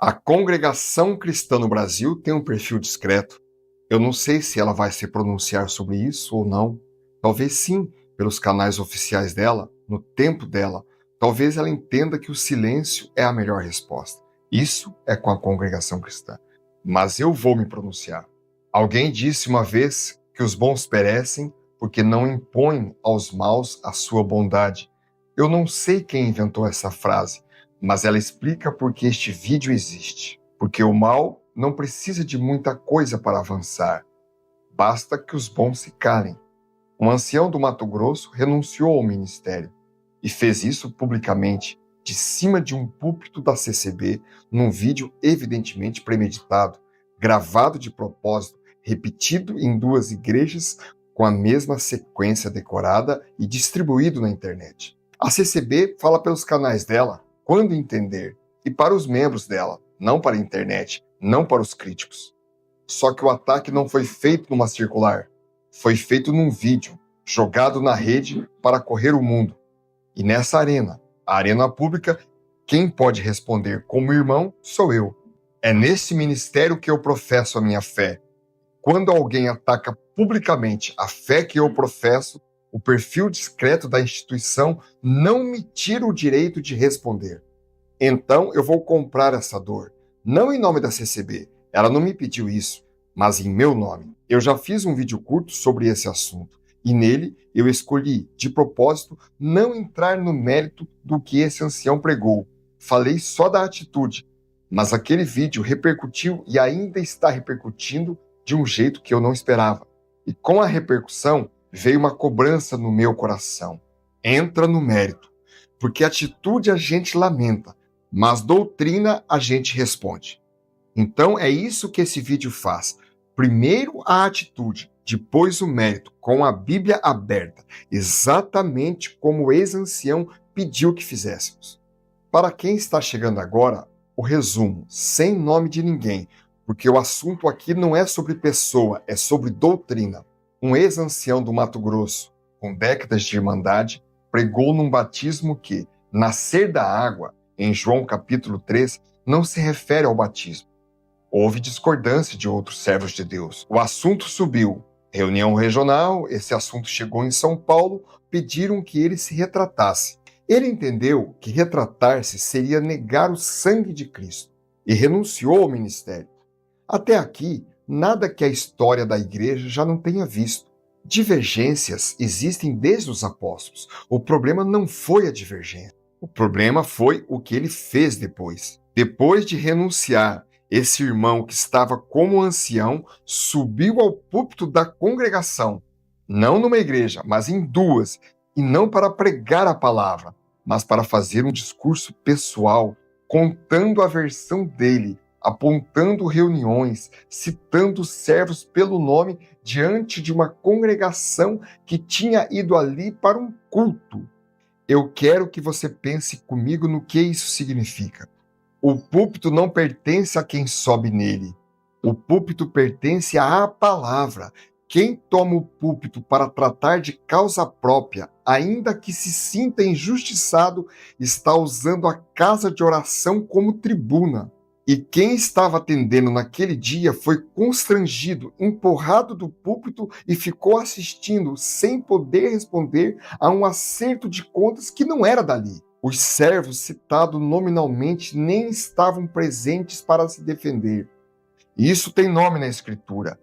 A congregação cristã no Brasil tem um perfil discreto. Eu não sei se ela vai se pronunciar sobre isso ou não. Talvez sim, pelos canais oficiais dela, no tempo dela. Talvez ela entenda que o silêncio é a melhor resposta. Isso é com a congregação cristã. Mas eu vou me pronunciar. Alguém disse uma vez que os bons perecem porque não impõem aos maus a sua bondade. Eu não sei quem inventou essa frase, mas ela explica por que este vídeo existe. Porque o mal não precisa de muita coisa para avançar. Basta que os bons se calem. Um ancião do Mato Grosso renunciou ao ministério e fez isso publicamente, de cima de um púlpito da CCB, num vídeo evidentemente premeditado, gravado de propósito, repetido em 2 igrejas com a mesma sequência decorada e distribuído na internet. A CCB fala pelos canais dela, quando entender, e para os membros dela, não para a internet, não para os críticos. Só que o ataque não foi feito numa circular, foi feito num vídeo, jogado na rede para correr o mundo. E nessa arena, a arena pública, quem pode responder como irmão sou eu. É nesse ministério que eu professo a minha fé. Quando alguém ataca publicamente a fé que eu professo, o perfil discreto da instituição não me tira o direito de responder. Então eu vou comprar essa dor, não em nome da CCB, ela não me pediu isso, mas em meu nome. Eu já fiz um vídeo curto sobre esse assunto, e nele eu escolhi, de propósito, não entrar no mérito do que esse ancião pregou. Falei só da atitude, mas aquele vídeo repercutiu e ainda está repercutindo de um jeito que eu não esperava. E com a repercussão, veio uma cobrança no meu coração. Entra no mérito, porque atitude a gente lamenta, mas doutrina a gente responde. Então é isso que esse vídeo faz. Primeiro a atitude, depois o mérito, com a Bíblia aberta, exatamente como o ex-ancião pediu que fizéssemos. Para quem está chegando agora, o resumo, sem nome de ninguém, porque o assunto aqui não é sobre pessoa, é sobre doutrina. Um ex-ancião do Mato Grosso, com décadas de irmandade, pregou num batismo que nascer da água, em João capítulo 3, não se refere ao batismo. Houve discordância de outros servos de Deus. O assunto subiu. Reunião regional, esse assunto chegou em São Paulo, pediram que ele se retratasse. Ele entendeu que retratar-se seria negar o sangue de Cristo e renunciou ao ministério. Até aqui, nada que a história da igreja já não tenha visto. Divergências existem desde os apóstolos. O problema não foi a divergência. O problema foi o que ele fez depois. Depois de renunciar, esse irmão que estava como ancião subiu ao púlpito da congregação, não numa igreja, mas em 2, e não para pregar a palavra, mas para fazer um discurso pessoal, contando a versão dele, apontando reuniões, citando servos pelo nome diante de uma congregação que tinha ido ali para um culto. Eu quero que você pense comigo no que isso significa. O púlpito não pertence a quem sobe nele. O púlpito pertence à palavra. Quem toma o púlpito para tratar de causa própria, ainda que se sinta injustiçado, está usando a casa de oração como tribuna. E quem estava atendendo naquele dia foi constrangido, empurrado do púlpito e ficou assistindo sem poder responder a um acerto de contas que não era dali. Os servos citados nominalmente nem estavam presentes para se defender. Isso tem nome na Escritura.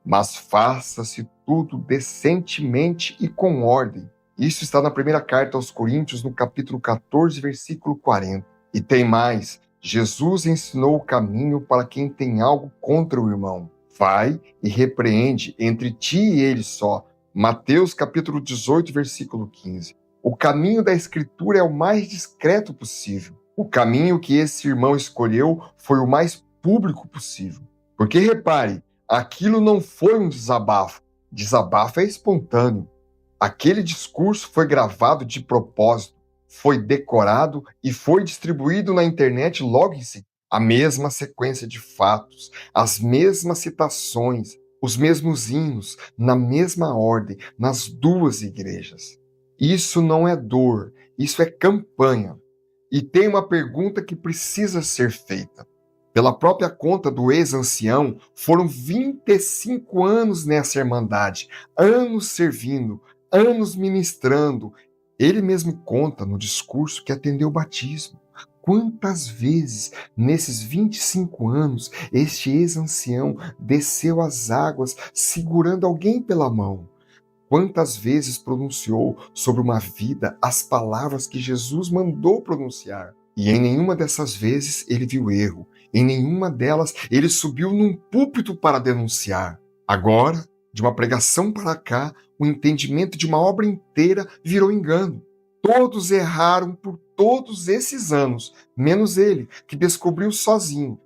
Mas faça-se tudo decentemente e com ordem. Isso está na primeira carta aos Coríntios, no capítulo 14, versículo 40. E tem mais. Jesus ensinou o caminho para quem tem algo contra o irmão. Vai e repreende entre ti e ele só. Mateus capítulo 18, versículo 15. O caminho da Escritura é o mais discreto possível. O caminho que esse irmão escolheu foi o mais público possível. Porque repare, aquilo não foi um desabafo. Desabafo é espontâneo. Aquele discurso foi gravado de propósito, foi decorado e foi distribuído na internet logo em seguida. A mesma sequência de fatos, as mesmas citações, os mesmos hinos, na mesma ordem, nas 2 igrejas. Isso não é dor, isso é campanha. E tem uma pergunta que precisa ser feita. Pela própria conta do ex-ancião, foram 25 anos nessa irmandade, anos servindo, anos ministrando. Ele mesmo conta no discurso que atendeu o batismo. Quantas vezes, nesses 25 anos, este ex-ancião desceu as águas segurando alguém pela mão? Quantas vezes pronunciou sobre uma vida as palavras que Jesus mandou pronunciar? E em nenhuma dessas vezes ele viu erro. Em nenhuma delas ele subiu num púlpito para denunciar. Agora, de uma pregação para cá, o entendimento de uma obra inteira virou engano. Todos erraram por todos esses anos, menos ele, que descobriu sozinho.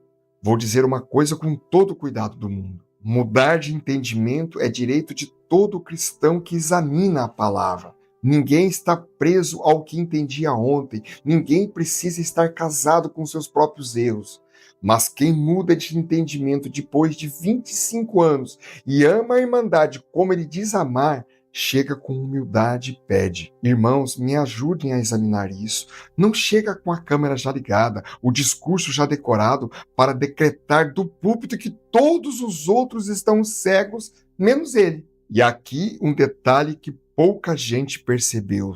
Vou dizer uma coisa com todo o cuidado do mundo. Mudar de entendimento é direito de todo cristão que examina a palavra. Ninguém está preso ao que entendia ontem. Ninguém precisa estar casado com seus próprios erros. Mas quem muda de entendimento depois de 25 anos e ama a Irmandade como ele diz amar, chega com humildade e pede: irmãos, me ajudem a examinar isso. Não chega com a câmera já ligada, o discurso já decorado, para decretar do púlpito que todos os outros estão cegos, menos ele. E aqui um detalhe que pouca gente percebeu.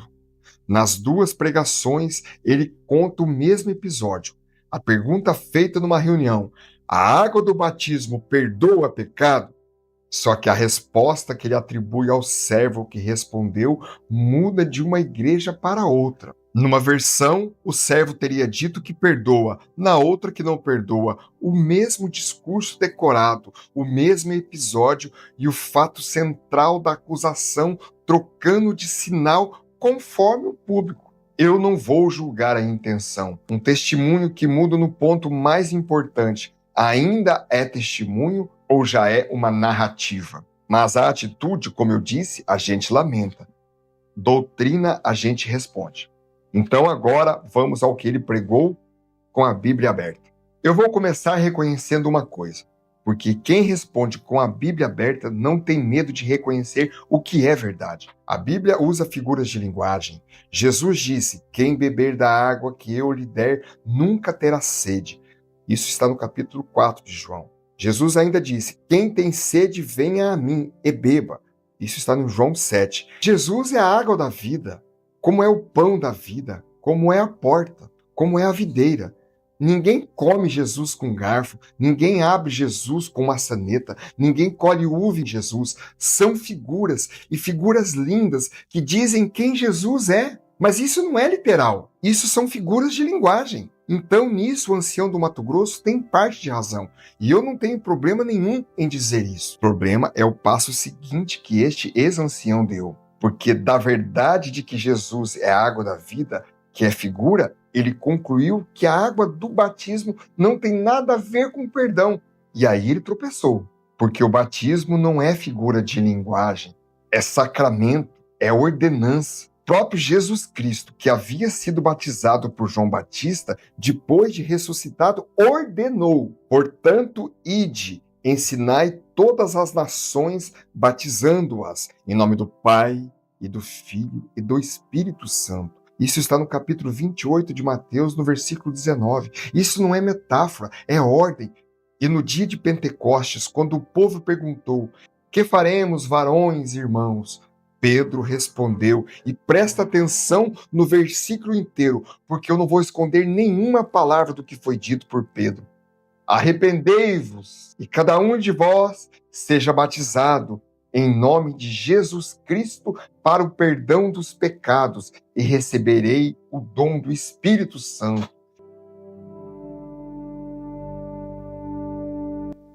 Nas duas pregações, ele conta o mesmo episódio. A pergunta feita numa reunião: a água do batismo perdoa pecado? Só que a resposta que ele atribui ao servo que respondeu muda de uma igreja para outra. Numa versão, o servo teria dito que perdoa, na outra que não perdoa. O mesmo discurso decorado, o mesmo episódio e o fato central da acusação trocando de sinal conforme o público. Eu não vou julgar a intenção. Um testemunho que muda no ponto mais importante. Ainda é testemunho ou já é uma narrativa? Mas a atitude, como eu disse, a gente lamenta. Doutrina, a gente responde. Então agora vamos ao que ele pregou com a Bíblia aberta. Eu vou começar reconhecendo uma coisa, porque quem responde com a Bíblia aberta não tem medo de reconhecer o que é verdade. A Bíblia usa figuras de linguagem. Jesus disse: quem beber da água que eu lhe der nunca terá sede. Isso está no capítulo 4 de João. Jesus ainda disse: quem tem sede, venha a mim e beba. Isso está no João 7. Jesus é a água da vida, como é o pão da vida, como é a porta, como é a videira. Ninguém come Jesus com garfo, ninguém abre Jesus com maçaneta, ninguém colhe uva em Jesus. São figuras, e figuras lindas, que dizem quem Jesus é. Mas isso não é literal, isso são figuras de linguagem. Então, nisso, o ancião do Mato Grosso tem parte de razão. E eu não tenho problema nenhum em dizer isso. O problema é o passo seguinte que este ex-ancião deu. Porque da verdade de que Jesus é a água da vida, que é figura, ele concluiu que a água do batismo não tem nada a ver com perdão. E aí ele tropeçou. Porque o batismo não é figura de linguagem, é sacramento, é ordenança. O próprio Jesus Cristo, que havia sido batizado por João Batista, depois de ressuscitado, ordenou: portanto, ide, ensinai todas as nações, batizando-as em nome do Pai, e do Filho, e do Espírito Santo. Isso está no capítulo 28 de Mateus, no versículo 19. Isso não é metáfora, é ordem. E no dia de Pentecostes, quando o povo perguntou: que faremos, varões e irmãos? Pedro respondeu, e presta atenção no versículo inteiro, porque eu não vou esconder nenhuma palavra do que foi dito por Pedro. Arrependei-vos, e cada um de vós seja batizado em nome de Jesus Cristo para o perdão dos pecados, e receberei o dom do Espírito Santo.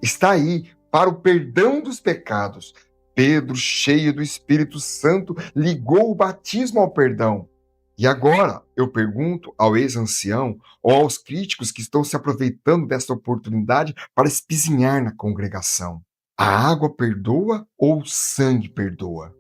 Está aí, para o perdão dos pecados. Pedro, cheio do Espírito Santo, ligou o batismo ao perdão. E agora, eu pergunto ao ex-ancião ou aos críticos que estão se aproveitando dessa oportunidade para espizinhar na congregação: a água perdoa ou o sangue perdoa?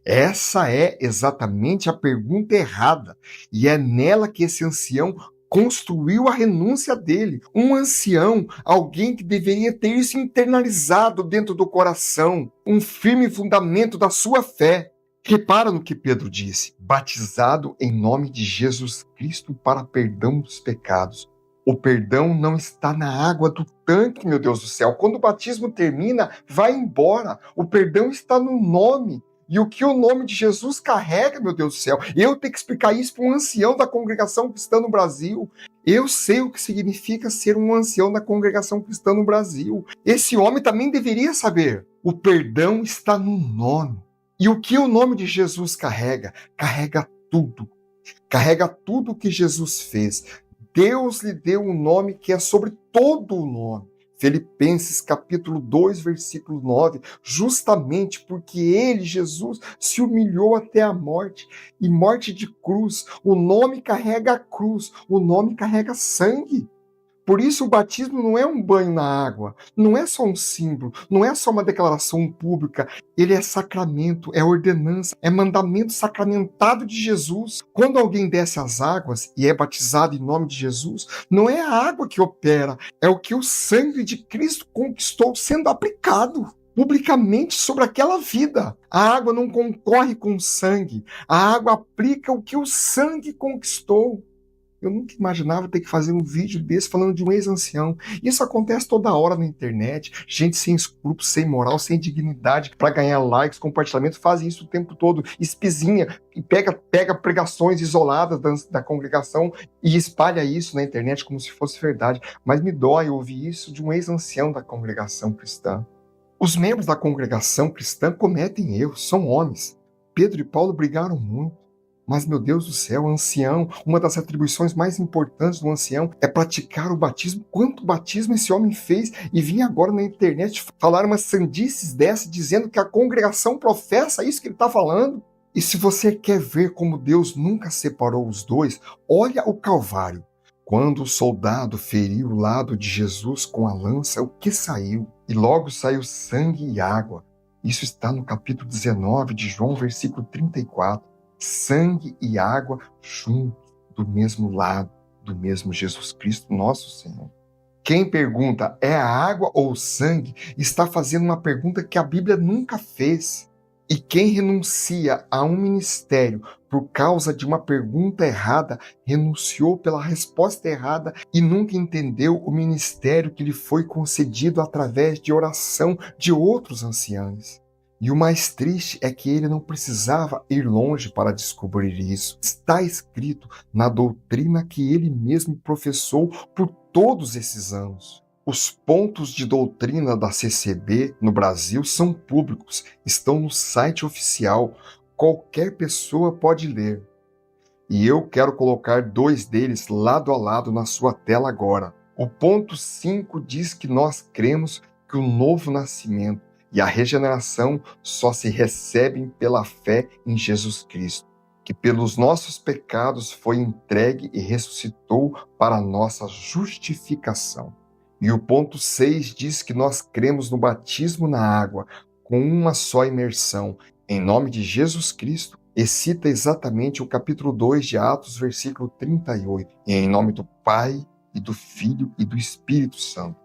Essa é exatamente a pergunta errada, e é nela que esse ancião construiu a renúncia dele. Um ancião, alguém que deveria ter isso internalizado dentro do coração, um firme fundamento da sua fé. Repara no que Pedro disse: batizado em nome de Jesus Cristo para perdão dos pecados. O perdão não está na água do tanque, meu Deus do céu. Quando o batismo termina, vai embora. O perdão está no nome. E o que o nome de Jesus carrega, meu Deus do céu? Eu tenho que explicar isso para um ancião da congregação cristã no Brasil. Eu sei o que significa ser um ancião da congregação cristã no Brasil. Esse homem também deveria saber. O perdão está no nome. E o que o nome de Jesus carrega? Carrega tudo. Carrega tudo o que Jesus fez. Deus lhe deu um nome que é sobre todo o nome. Filipenses capítulo 2, versículo 9, justamente porque ele, Jesus, se humilhou até a morte, e morte de cruz. O nome carrega a cruz, o nome carrega sangue. Por isso o batismo não é um banho na água, não é só um símbolo, não é só uma declaração pública, ele é sacramento, é ordenança, é mandamento sacramentado de Jesus. Quando alguém desce às águas e é batizado em nome de Jesus, não é a água que opera, é o que o sangue de Cristo conquistou sendo aplicado publicamente sobre aquela vida. A água não concorre com o sangue, a água aplica o que o sangue conquistou. Eu nunca imaginava ter que fazer um vídeo desse falando de um ex-ancião. Isso acontece toda hora na internet. Gente sem escrúpulos, sem moral, sem dignidade, para ganhar likes, compartilhamento, fazem isso o tempo todo. Espizinha e pega pregações isoladas da congregação e espalha isso na internet como se fosse verdade. Mas me dói ouvir isso de um ex-ancião da congregação cristã. Os membros da congregação cristã cometem erros, são homens. Pedro e Paulo brigaram muito. Mas, meu Deus do céu, ancião, uma das atribuições mais importantes do ancião é praticar o batismo. Quanto batismo esse homem fez? E vinha agora na internet falar umas sandices dessas, dizendo que a congregação professa isso que ele está falando. E se você quer ver como Deus nunca separou os dois, olha o Calvário. Quando o soldado feriu o lado de Jesus com a lança, o que saiu? E logo saiu sangue e água. Isso está no capítulo 19 de João, versículo 34. Sangue e água juntos, do mesmo lado, do mesmo Jesus Cristo, nosso Senhor. Quem pergunta é a água ou o sangue, está fazendo uma pergunta que a Bíblia nunca fez. E quem renuncia a um ministério por causa de uma pergunta errada, renunciou pela resposta errada e nunca entendeu o ministério que lhe foi concedido através de oração de outros anciãos. E o mais triste é que ele não precisava ir longe para descobrir isso. Está escrito na doutrina que ele mesmo professou por todos esses anos. Os pontos de doutrina da CCB no Brasil são públicos, estão no site oficial. Qualquer pessoa pode ler. E eu quero colocar 2 deles lado a lado na sua tela agora. O ponto 5 diz que nós cremos que o novo nascimento e a regeneração só se recebem pela fé em Jesus Cristo, que pelos nossos pecados foi entregue e ressuscitou para a nossa justificação. E o ponto 6 diz que nós cremos no batismo na água, com uma só imersão, em nome de Jesus Cristo, e cita exatamente o capítulo 2 de Atos, versículo 38, e em nome do Pai, e do Filho e do Espírito Santo.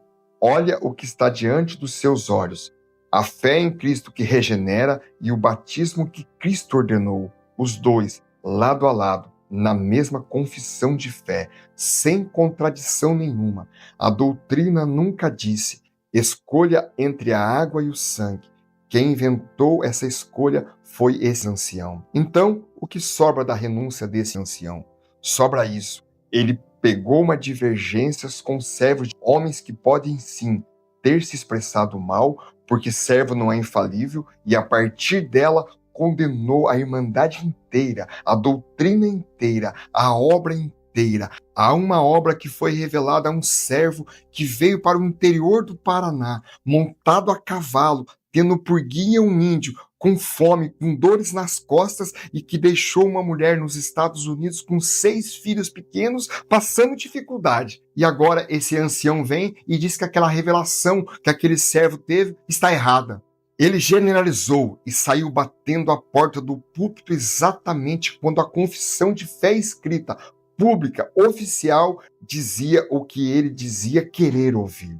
Olha o que está diante dos seus olhos. A fé em Cristo que regenera e o batismo que Cristo ordenou, os dois, lado a lado, na mesma confissão de fé, sem contradição nenhuma. A doutrina nunca disse, escolha entre a água e o sangue. Quem inventou essa escolha foi esse ancião. Então, o que sobra da renúncia desse ancião? Sobra isso. Ele pegou uma divergência com servos de homens que podem sim ter se expressado mal, porque servo não é infalível, e a partir dela condenou a irmandade inteira, a doutrina inteira, a obra inteira. Há uma obra que foi revelada a um servo que veio para o interior do Paraná, montado a cavalo, tendo por guia um índio, com fome, com dores nas costas, e que deixou uma mulher nos Estados Unidos com 6 filhos pequenos, passando dificuldade. E agora esse ancião vem e diz que aquela revelação que aquele servo teve está errada. Ele generalizou e saiu batendo a porta do púlpito exatamente quando a confissão de fé escrita, pública, oficial, dizia o que ele dizia querer ouvir.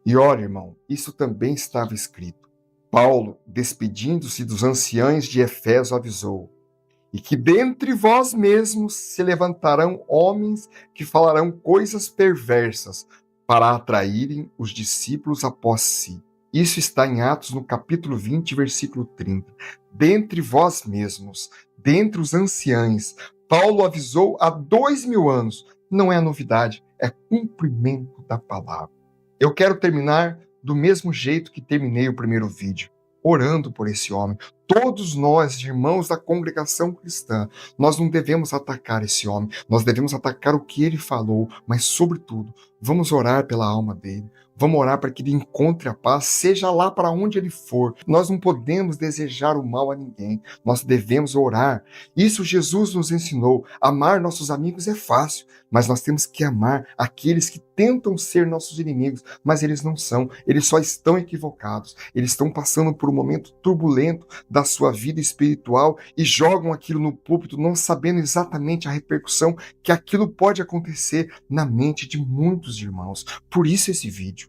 E olha, irmão, isso também estava escrito. Paulo, despedindo-se dos anciãos de Éfeso, avisou: e que dentre vós mesmos se levantarão homens que falarão coisas perversas para atraírem os discípulos após si. Isso está em Atos, no capítulo 20, versículo 30. Dentre vós mesmos, dentre os anciães, Paulo avisou há 2000 anos. Não é novidade, é cumprimento da palavra. Eu quero terminar do mesmo jeito que terminei o primeiro vídeo, orando por esse homem. Todos nós, irmãos da congregação cristã, nós não devemos atacar esse homem, nós devemos atacar o que ele falou, mas, sobretudo, vamos orar pela alma dele. Vamos orar para que ele encontre a paz, seja lá para onde ele for. Nós não podemos desejar o mal a ninguém, nós devemos orar. Isso Jesus nos ensinou. Amar nossos amigos é fácil, mas nós temos que amar aqueles que tentam ser nossos inimigos, mas eles não são, eles só estão equivocados. Eles estão passando por um momento turbulento da sua vida espiritual e jogam aquilo no púlpito, não sabendo exatamente a repercussão que aquilo pode acontecer na mente de muitos irmãos. Por isso esse vídeo.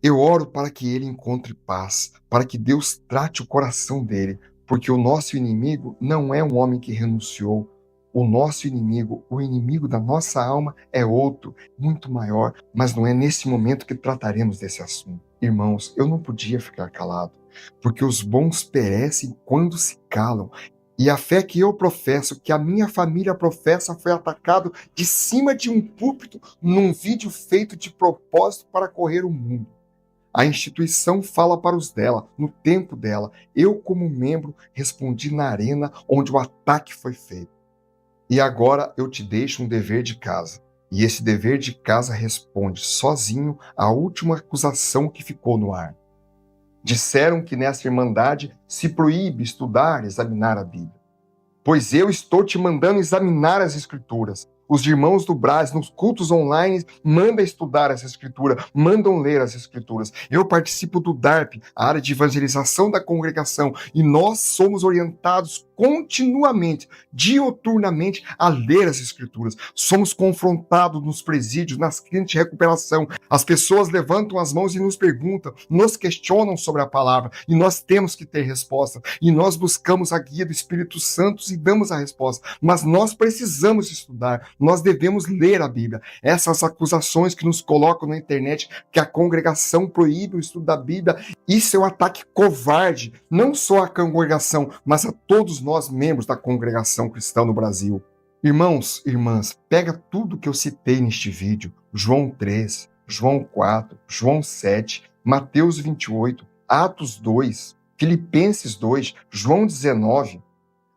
Eu oro para que ele encontre paz, para que Deus trate o coração dele, porque o nosso inimigo não é um homem que renunciou. O nosso inimigo, o inimigo da nossa alma é outro, muito maior, mas não é nesse momento que trataremos desse assunto. Irmãos, eu não podia ficar calado, porque os bons perecem quando se calam. E a fé que eu professo, que a minha família professa, foi atacado de cima de um púlpito num vídeo feito de propósito para correr o mundo. A instituição fala para os dela, no tempo dela. Eu, como membro, respondi na arena onde o ataque foi feito. E agora eu te deixo um dever de casa. E esse dever de casa responde sozinho à última acusação que ficou no ar. Disseram que nessa irmandade se proíbe estudar, examinar a Bíblia. Pois eu estou te mandando examinar as Escrituras. Os irmãos do Brás, nos cultos online, mandam estudar essa Escritura, mandam ler as Escrituras. Eu participo do DARP, a área de evangelização da congregação, e nós somos orientados continuamente, diuturnamente, a ler as Escrituras. Somos confrontados nos presídios, nas clínicas de recuperação. As pessoas levantam as mãos e nos perguntam, nos questionam sobre a palavra, e nós temos que ter resposta. E nós buscamos a guia do Espírito Santo e damos a resposta. Mas nós precisamos estudar, nós devemos ler a Bíblia. Essas acusações que nos colocam na internet, que a congregação proíbe o estudo da Bíblia, isso é um ataque covarde, não só à congregação, mas a todos nós, membros da congregação cristã no Brasil. Irmãos, irmãs, pega tudo que eu citei neste vídeo, João 3, João 4, João 7, Mateus 28, Atos 2, Filipenses 2, João 19,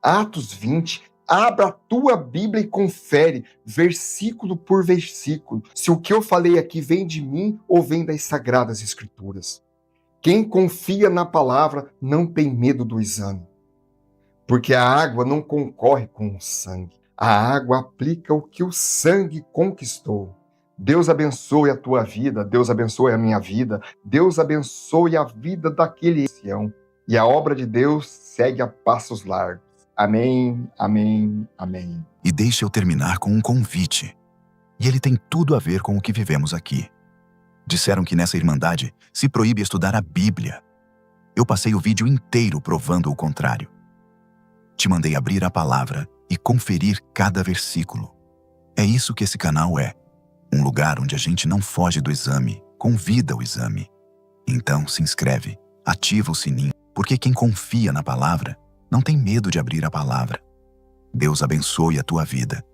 Atos 20, abra a tua Bíblia e confere, versículo por versículo, se o que eu falei aqui vem de mim ou vem das Sagradas Escrituras. Quem confia na palavra não tem medo do exame, porque a água não concorre com o sangue. A água aplica o que o sangue conquistou. Deus abençoe a tua vida, Deus abençoe a minha vida, Deus abençoe a vida daquele ancião. E a obra de Deus segue a passos largos. Amém, amém, amém. E deixa eu terminar com um convite. E ele tem tudo a ver com o que vivemos aqui. Disseram que nessa irmandade se proíbe estudar a Bíblia. Eu passei o vídeo inteiro provando o contrário. Te mandei abrir a palavra e conferir cada versículo. É isso que esse canal é. Um lugar onde a gente não foge do exame, convida o exame. Então se inscreve, ativa o sininho, porque quem confia na palavra não tem medo de abrir a palavra. Deus abençoe a tua vida